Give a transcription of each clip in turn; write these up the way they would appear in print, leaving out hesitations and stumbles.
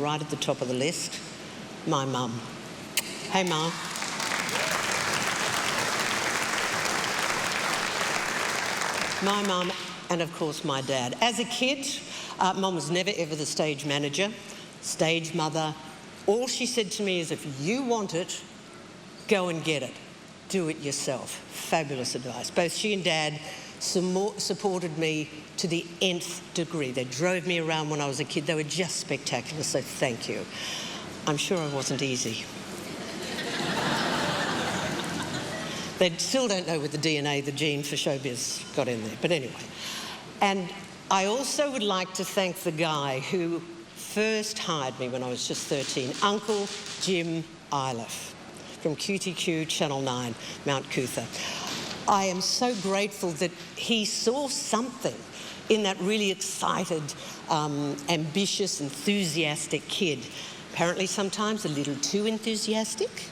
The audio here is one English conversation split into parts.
right at the top of the list, my mum. Hey, Mum. My mum and, of course, my dad. As a kid, Mum was never, ever the stage manager, stage mother. All she said to me is, if you want it, go and get it. Do it yourself. Fabulous advice. Both she and Dad supported me to the nth degree. They drove me around when I was a kid. They were just spectacular, so thank you. I'm sure I wasn't easy. They still don't know with the DNA, the gene for showbiz got in there. But anyway. And I also would like to thank the guy who first hired me when I was just 13, Uncle Jim Iliff from QTQ Channel 9, Mount Cootha. I am so grateful that he saw something in that really excited, ambitious, enthusiastic kid. Apparently sometimes a little too enthusiastic.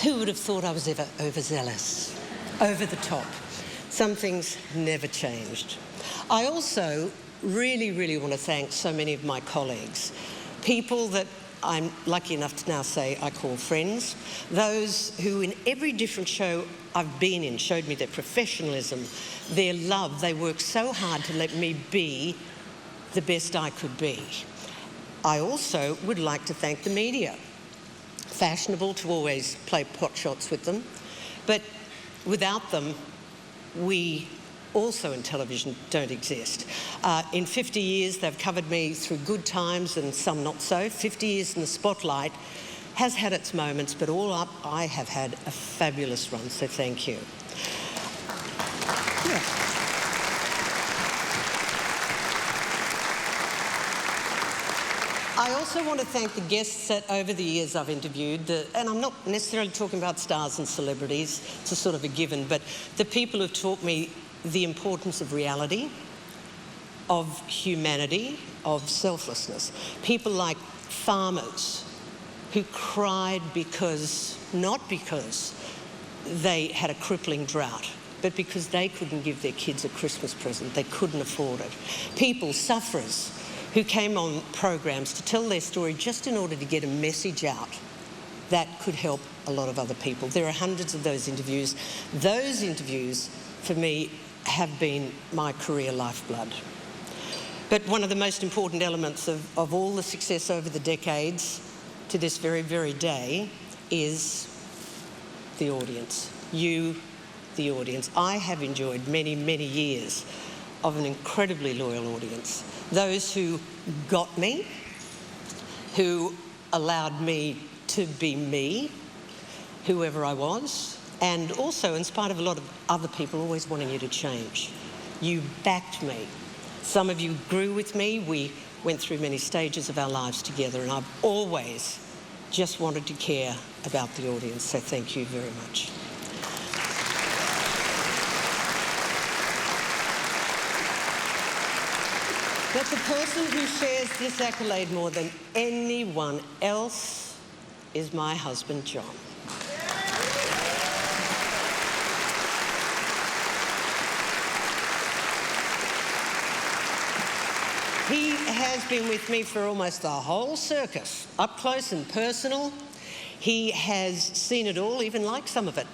Who would have thought I was ever overzealous, over the top? Some things never changed. I also really, really want to thank so many of my colleagues, people that I'm lucky enough to now say I call friends, those who in every different show I've been in showed me their professionalism, their love. They worked so hard to let me be the best I could be. I also would like to thank the media. Fashionable to always play pot shots with them, but without them, we also in television don't exist. In 50 years, they've covered me through good times and some not so. 50 years in the spotlight has had its moments, but all up, I have had a fabulous run, so thank you. Yeah. I also want to thank the guests that over the years I've interviewed, and I'm not necessarily talking about stars and celebrities, it's a sort of a given, but the people who've taught me the importance of reality, of humanity, of selflessness. People like farmers who cried because, not because they had a crippling drought, but because they couldn't give their kids a Christmas present, they couldn't afford it. People, sufferers, who came on programs to tell their story just in order to get a message out that could help a lot of other people. There are hundreds of those interviews. Those interviews, for me, have been my career lifeblood. But one of the most important elements of all the success over the decades to this very, very day is the audience. You, the audience. I have enjoyed many, many years of an incredibly loyal audience. Those who got me, who allowed me to be me, whoever I was, and also in spite of a lot of other people always wanting you to change. You backed me. Some of you grew with me. We went through many stages of our lives together, and I've always just wanted to care about the audience, so thank you very much. But the person who shares this accolade more than anyone else is my husband, John. He has been with me for almost the whole circus, up close and personal. He has seen it all, even like some of it.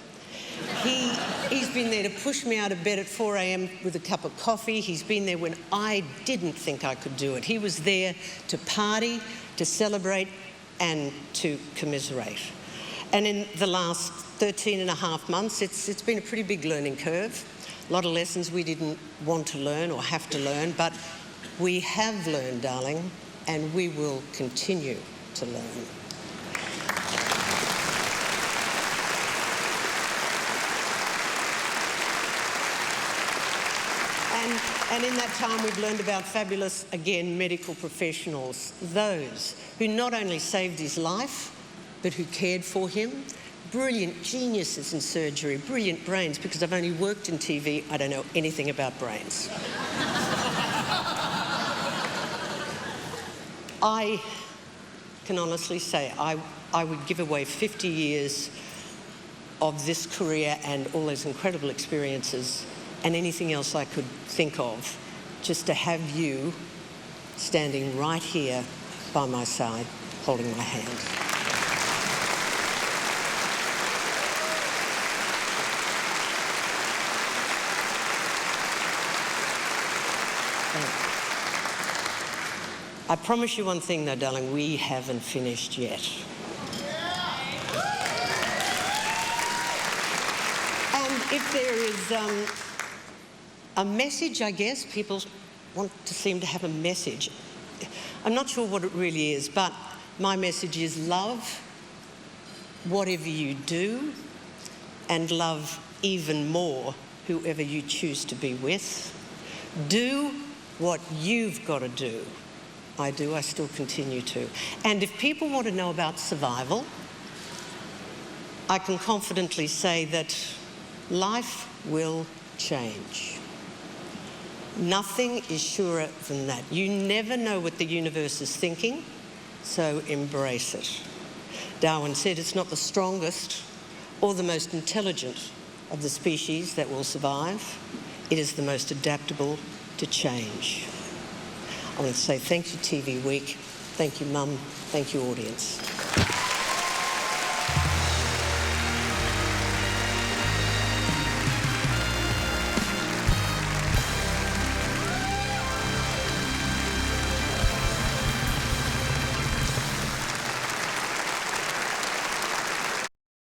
He's been there to push me out of bed at 4 a.m. with a cup of coffee. He's been there when I didn't think I could do it. He was there to party, to celebrate, and to commiserate. And in the last 13 and a half months, it's been a pretty big learning curve. A lot of lessons we didn't want to learn or have to learn, but we have learned, darling, and we will continue to learn. And in that time, we've learned about fabulous, again, medical professionals, those who not only saved his life, but who cared for him. Brilliant geniuses in surgery, brilliant brains, because I've only worked in TV, I don't know anything about brains. I can honestly say I would give away 50 years of this career and all those incredible experiences and anything else I could think of, just to have you standing right here by my side, holding my hand. I promise you one thing though, darling, we haven't finished yet. And if there is a message, I guess, people want to seem to have a message. I'm not sure what it really is, but my message is love whatever you do and love even more whoever you choose to be with. Do what you've got to do. I do, I still continue to. And if people want to know about survival, I can confidently say that life will change. Nothing is surer than that. You never know what the universe is thinking, so embrace it. Darwin said it's not the strongest or the most intelligent of the species that will survive. It is the most adaptable to change. I want to say thank you, TV Week. Thank you, Mum. Thank you, audience.